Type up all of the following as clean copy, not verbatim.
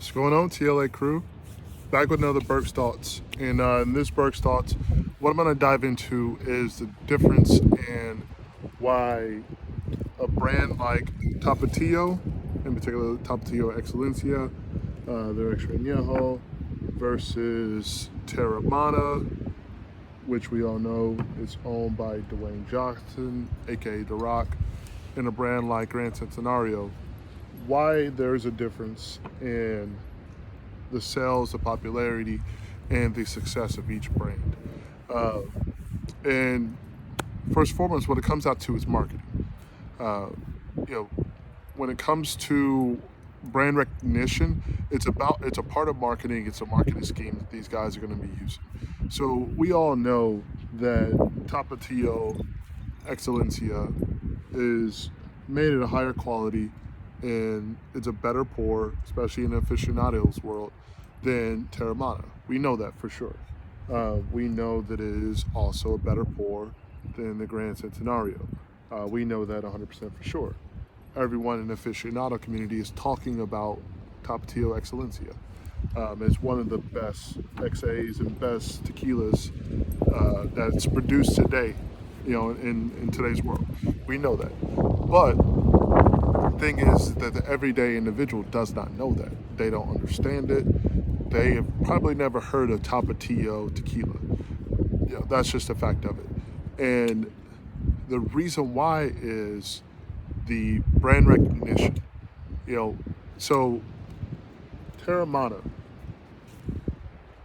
What's going on, TLA crew? Back with another Burke's Thoughts. And in this Burke's Thoughts, what I'm going to dive into is the difference in why a brand like Tapatio, in particular Tapatio Excelencia, their Extra Añejo, versus Terramana, which we all know is owned by Dwayne Johnson, aka The Rock, and a brand like Grand Centenario, why there's a difference in the sales, the popularity, and the success of each brand. Uh, and first and foremost, what it comes out to is marketing. Uh, you know, when it comes to brand recognition, it's a part of marketing. It's a marketing scheme that these guys are going to be using. So we all know that Tapatio Excelencia is made at a higher quality and it's a better pour, especially in the aficionados world, than Terramana. We know that for sure. We know that it is also a better pour than the Grand Centenario. We know that 100% for sure. Everyone in the aficionado community is talking about Tapatio Excelencia. It's one of the best XAs and best tequilas that's produced today, in today's world. We know that. But the thing is that the everyday individual does not know that. They don't understand it. They have probably never heard of Tapatio tequila. That's just a fact of it. And the reason why is the brand recognition. You know, so Terramana,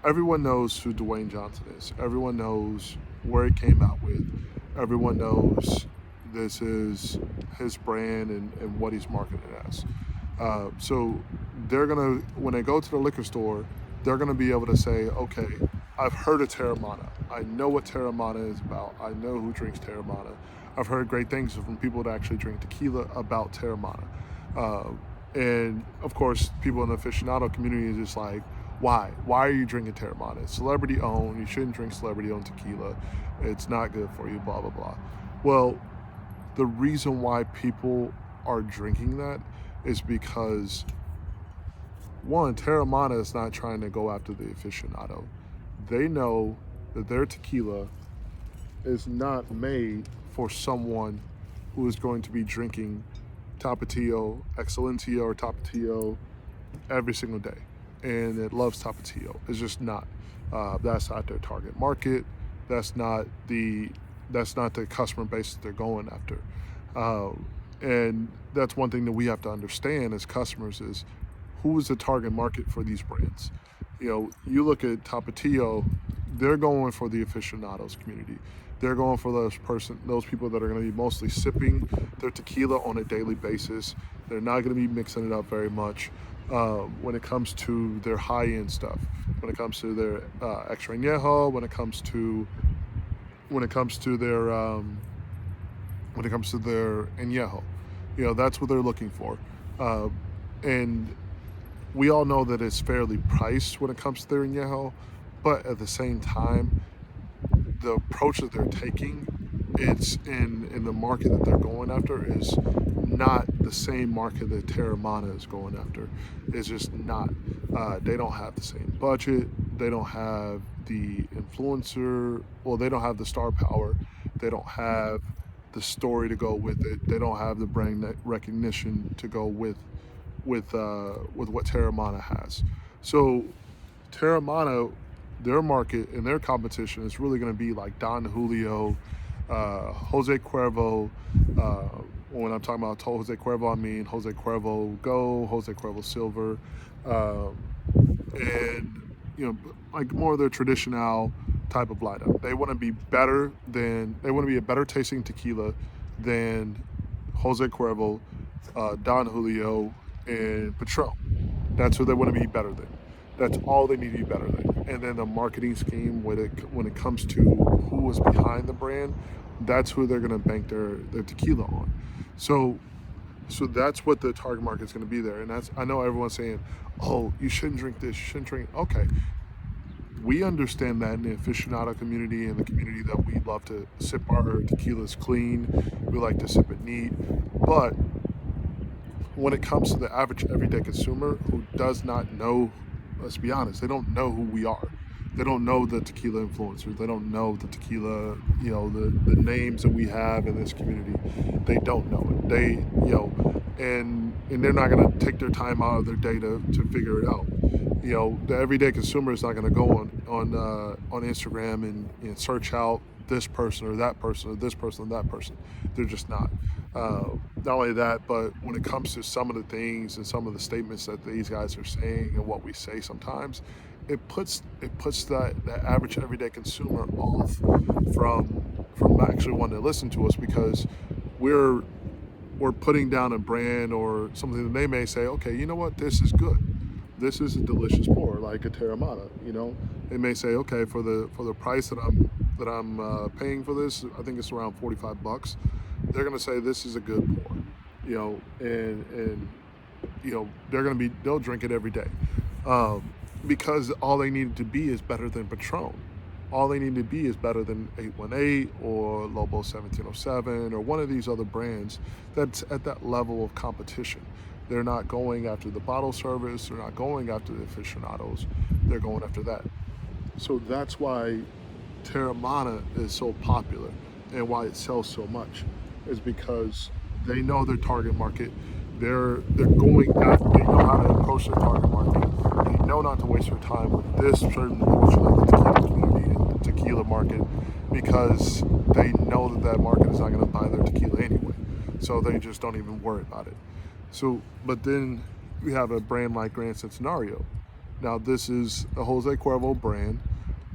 everyone knows who Dwayne Johnson is. Everyone knows where he came out with. Everyone knows this is his brand and what he's marketed as. So they're gonna, when they go to the liquor store, they're gonna be able to say, okay, I've heard of Terramana. I know what Terramana is about. I know who drinks Terramana. I've heard great things from people that actually drink tequila about Terramana. Uh, and of course, people in the aficionado community is just like, why? Why are you drinking Terramana? It's celebrity owned. You shouldn't drink celebrity owned tequila. It's not good for you, blah, blah, blah. Well, the reason why people are drinking that is because, one, Terramana is not trying to go after the aficionado. They know that their tequila is not made for someone who is going to be drinking Tapatio Excelencia or Tapatio every single day and it loves Tapatio. It's just not. That's not their target market. That's not the customer base that they're going after. And that's one thing that we have to understand as customers is who is the target market for these brands. You look at Tapatio, they're going for the aficionados community. They're going for those people that are going to be mostly sipping their tequila on a daily basis. They're not going to be mixing it up very much when it comes to their high-end stuff. When it comes to their extra añejo, when it comes to their añejo, that's what they're looking for. And we all know that it's fairly priced when it comes to their añejo, but at the same time, the approach that they're taking, it's in the market that they're going after is not the same market that Terramana is going after. It's just not. They don't have the same budget. They don't have the influencer. Well, they don't have the star power. They don't have the story to go with it. They don't have the brand recognition to go with what Terramana has. So Terramana, their market and their competition is really going to be like Don Julio, Jose Cuervo. When I'm talking about Jose Cuervo, I mean Jose Cuervo Go, Jose Cuervo Silver, and like more of their traditional type of lineup. They want to be a better tasting tequila than Jose Cuervo, Don Julio, and Patron. That's what they want to be better than. That's all they need to be better than. And then the marketing scheme, when it comes to who is behind the brand, that's who they're going to bank their tequila on. So that's what the target market is going to be there. And I know everyone's saying, oh, you shouldn't drink this, you shouldn't drink. Okay, we understand that in the aficionado community and the community that we love to sip our tequilas clean. We like to sip it neat. But when it comes to the average everyday consumer who does not know, let's be honest, they don't know who we are. They don't know the tequila influencers. They don't know the tequila, the names that we have in this community. They don't know it. And they're not going to take their time out of their day to figure it out. The everyday consumer is not going to go on Instagram and search out this person or that person or this person or that person. They're just not. Not only that, but when it comes to some of the things and some of the statements that these guys are saying and what we say sometimes, it puts that average everyday consumer off from actually wanting to listen to us, because we're we're putting down a brand or something that they may say, okay, you know what, this is good. This is a delicious pour, like a Terramana. They may say, okay, for the price that I'm paying for this, I think it's around $45. They're gonna say this is a good pour, and they'll drink it every day, because all they need to be is better than Patron. All they need to be is better than 818 or Lobo 1707 or one of these other brands that's at that level of competition. They're not going after the bottle service, they're not going after the aficionados, they're going after that. So that's why Terramana is so popular and why it sells so much, is because they know their target market. They're going after, they know how to approach their target market. They know not to waste their time with this certain portion of the tequila community and the tequila market, because they know that market is not going to buy their tequila anyway. So they just don't even worry about it. So, but then we have a brand like Grand Centenario. Now this is a Jose Cuervo brand,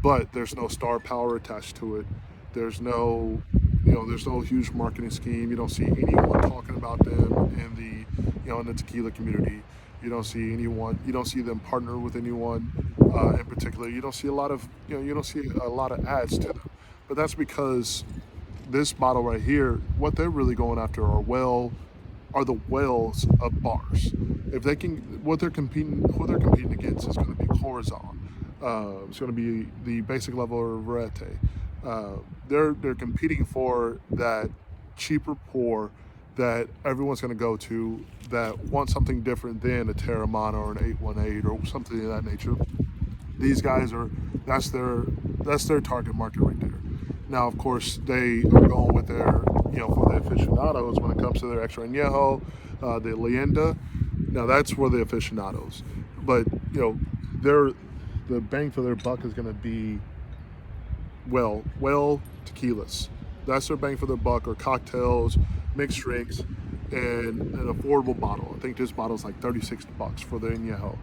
but there's no star power attached to it. There's no, there's no huge marketing scheme. You don't see anyone talking about them in the tequila community. You don't see anyone. You don't see them partner with anyone in particular. You don't see a lot of, you don't see a lot of ads to them. But that's because this bottle right here, what they're really going after are the whales of bars. If they can, who they're competing against is going to be Corazon. It's going to be the basic level of Verete. They're competing for that cheaper pour that everyone's going to go to, that wants something different than a Terramana or an 818 or something of that nature. These guys that's their target market right there. Now, of course, they are going with their, for the aficionados when it comes to their extra añejo, the leyenda. Now that's for the aficionados, but they're the bang for their buck is going to be well tequilas. That's their bang for their buck, or cocktails, mixed drinks, and an affordable bottle. I think this bottle is like $36 for the añejo.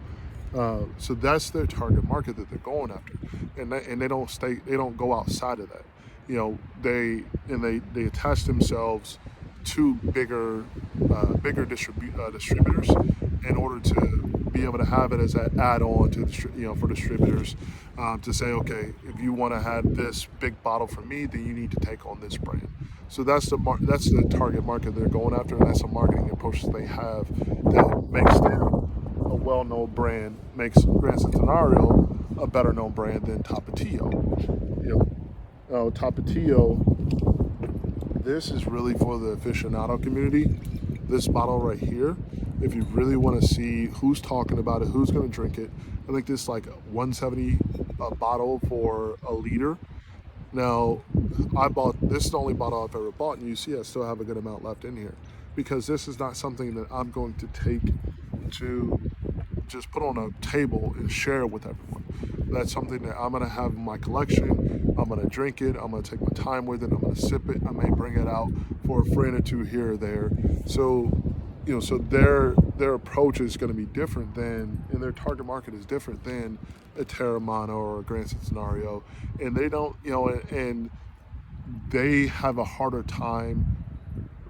So that's their target market that they're going after, and they don't go outside of that. They attach themselves to bigger distributors in order to be able to have it as an add-on to for distributors, to say, okay, if you want to have this big bottle from me, then you need to take on this brand. So that's the target market they're going after, and that's the marketing approaches they have that makes them a well-known brand, makes Grand Centenario a better-known brand than Tapatio. Tapatio, this is really for the aficionado community. This bottle right here, if you really want to see who's talking about it, who's going to drink it, I think this is like $170 a bottle for a liter. Now, this is the only bottle I've ever bought, and you see I still have a good amount left in here, because this is not something that I'm going to take to just put on a table and share it with everyone. That's something that I'm going to have in my collection. I'm going to drink it. I'm going to take my time with it. I'm going to sip it. I may bring it out for a friend or two here or there. So, so their approach is going to be different and their target market is different than a Terramana or a Grand Centenario. And they don't, and they have a harder time,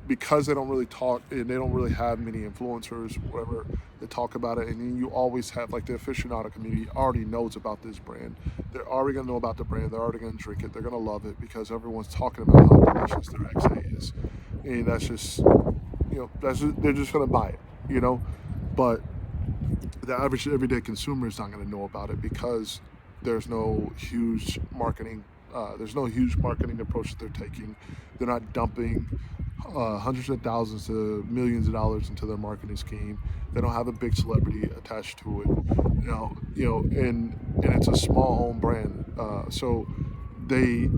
because they don't really talk and they don't really have many influencers, whatever, that talk about it. And then you always have, like, the aficionado community already knows about this brand. They're already going to know about the brand. They're already going to drink it. They're going to love it because everyone's talking about how delicious their XA is. And that's just, they're just going to buy it, But the average everyday consumer is not going to know about it, because there's no huge marketing approach that they're taking. They're not dumping hundreds of thousands to millions of dollars into their marketing scheme. They don't have a big celebrity attached to it, and it's a small owned brand. So they,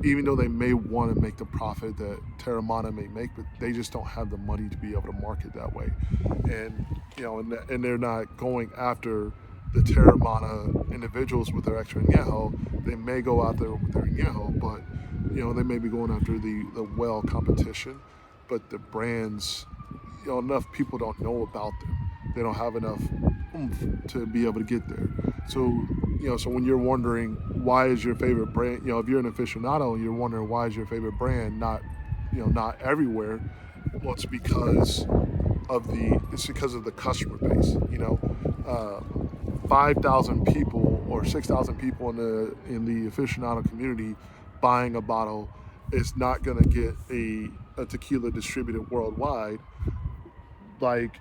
even though they may want to make the profit that Terramana may make, but they just don't have the money to be able to market that way, and and they're not going after the Terramana individuals with their extra añejo. They may go out there with their añejo, but they may be going after the well competition, but the brands, enough people don't know about them. They don't have enough oomph to be able to get there. So, so when you're wondering why is your favorite brand, if you're an aficionado and you're wondering why is your favorite brand not everywhere, well, it's because of the customer base. 5,000 people or 6,000 people in the aficionado community buying a bottle is not going to get a tequila distributed worldwide like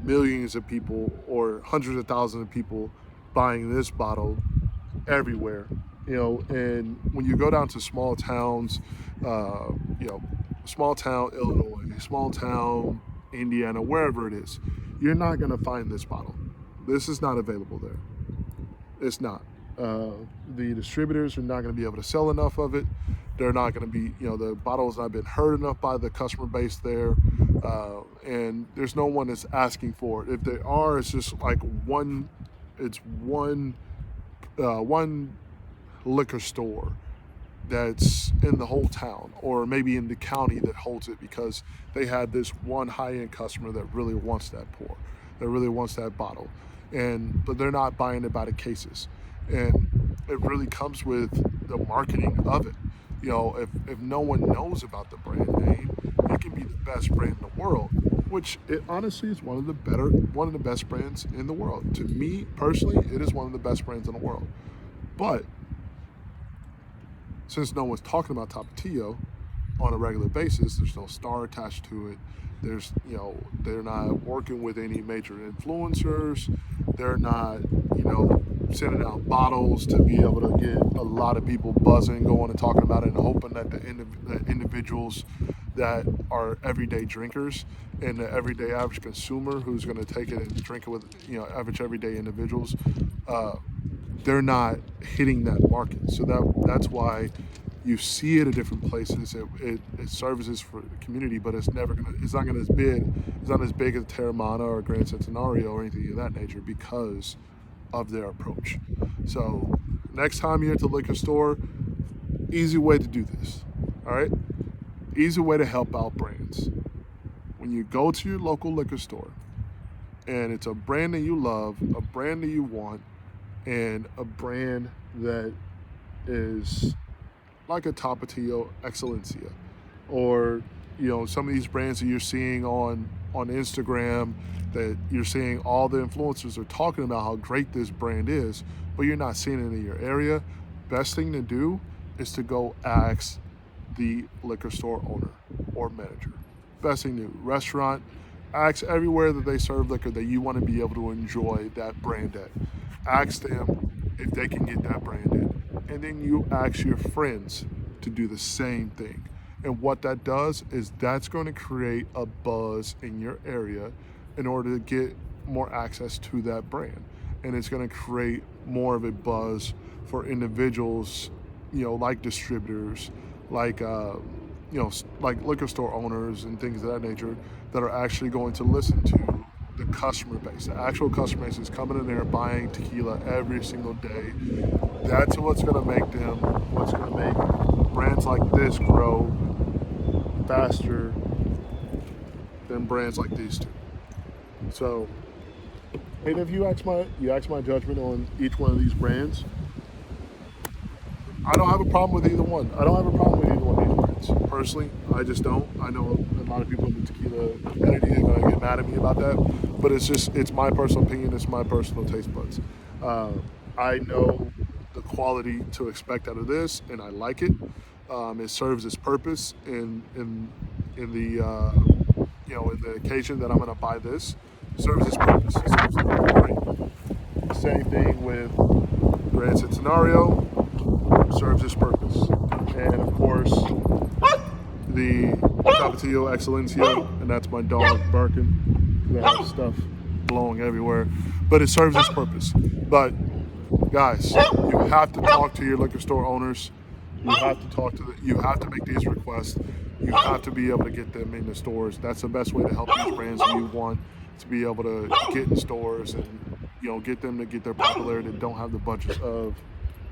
millions of people or hundreds of thousands of people buying this bottle everywhere. And when you go down to small towns, uh, you know small town Illinois, small town Indiana, wherever it is, you're not going to find this bottle. This is not available there. It's not. uh, the distributors are not going to be able to sell enough of it. They're not going to be, the bottle's not been heard enough by the customer base there, and there's no one that's asking for it. If they are, it's just like one liquor store that's in the whole town or maybe in the county that holds it because they had this one high-end customer that really wants that pour, that really wants that bottle, and but they're not buying it by the cases. And it really comes with the marketing of it. If no one knows about the brand name, it can be the best brand in the world, which it honestly is one of the best brands in the world. To me personally, it is one of the best brands in the world. But since no one's talking about Tapatio on a regular basis, there's no star attached to it. They're not working with any major influencers. They're not, sending out bottles to be able to get a lot of people buzzing, going and talking about it, and hoping that the individuals that are everyday drinkers and the everyday average consumer who's going to take it and drink it with, average everyday individuals, uh, they're not hitting that market. So that's why you see it at different places. It services for the community, but it's not as big as Terramana or Grand Centenario or anything of that nature because of their approach. So next time you're at the liquor store, easy way to do this. All right, easy way to help out brands. When you go to your local liquor store and it's a brand that you love, a brand that you want, and a brand that is like a Tapatio Excellencia, or some of these brands that you're seeing on Instagram, that you're seeing all the influencers are talking about how great this brand is, but you're not seeing it in your area. Best thing to do is to go ask the liquor store owner or manager. Best thing to do. Restaurant, ask everywhere that they serve liquor that you want to be able to enjoy that brand at. Ask them if they can get that brand in. And then you ask your friends to do the same thing. And what that does is that's going to create a buzz in your area in order to get more access to that brand. And it's going to create more of a buzz for individuals, like distributors, like like liquor store owners and things of that nature, that are actually going to listen to the customer base. The actual customer base is coming in there buying tequila every single day. That's what's going to make brands like this grow faster than brands like these two. So, and if you ask my judgment on each one of these brands, I don't have a problem with either one. I don't have a problem with either one of these brands. Personally, I just don't. I know a lot of people in the tequila community are going to get mad at me about that, but it's my personal opinion. It's my personal taste buds. I know the quality to expect out of this, and I like it. It serves its purpose in the in the occasion that I'm going to buy this. It serves its purpose. It serves it great. Same thing with Grand Centenario, serves its purpose. And of course, the Tapatio Excelencia, and that's my dog barking. They have stuff blowing everywhere, but it serves its purpose. But guys, you have to talk to your liquor store owners. You have to talk to you have to make these requests. You have to be able to get them in the stores. That's the best way to help these brands you want to be able to get in stores and get them to get their popularity that don't have the budget of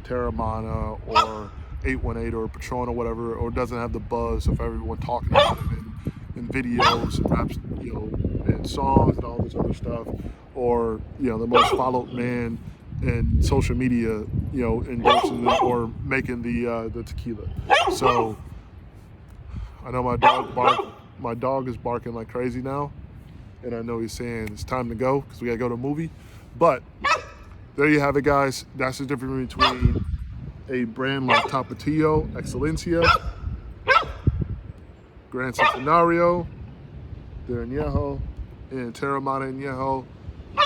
Terramana or 818 or Patron or whatever, or doesn't have the buzz of everyone talking about it in videos and raps, and songs and all this other stuff, or the most followed man in social media, endorsing it or making the tequila. So I know my dog is barking like crazy now, and I know he's saying it's time to go because we gotta go to a movie. But there you have it, guys. That's the difference between a brand like Tapatio Excelencia, Gran Centenario, their Añejo, and Terramana Añejo.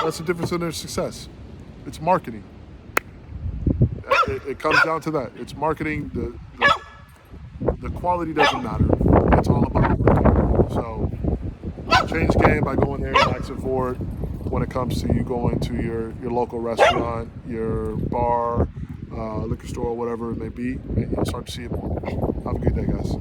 That's the difference in their success. It's marketing. It comes down to that. It's marketing. The quality doesn't matter. It's all about marketing. So change the game by going there and asking for it when it comes to you going to your local restaurant, your bar, liquor store, whatever it may be. And you'll start to see it more. Have a good day, guys.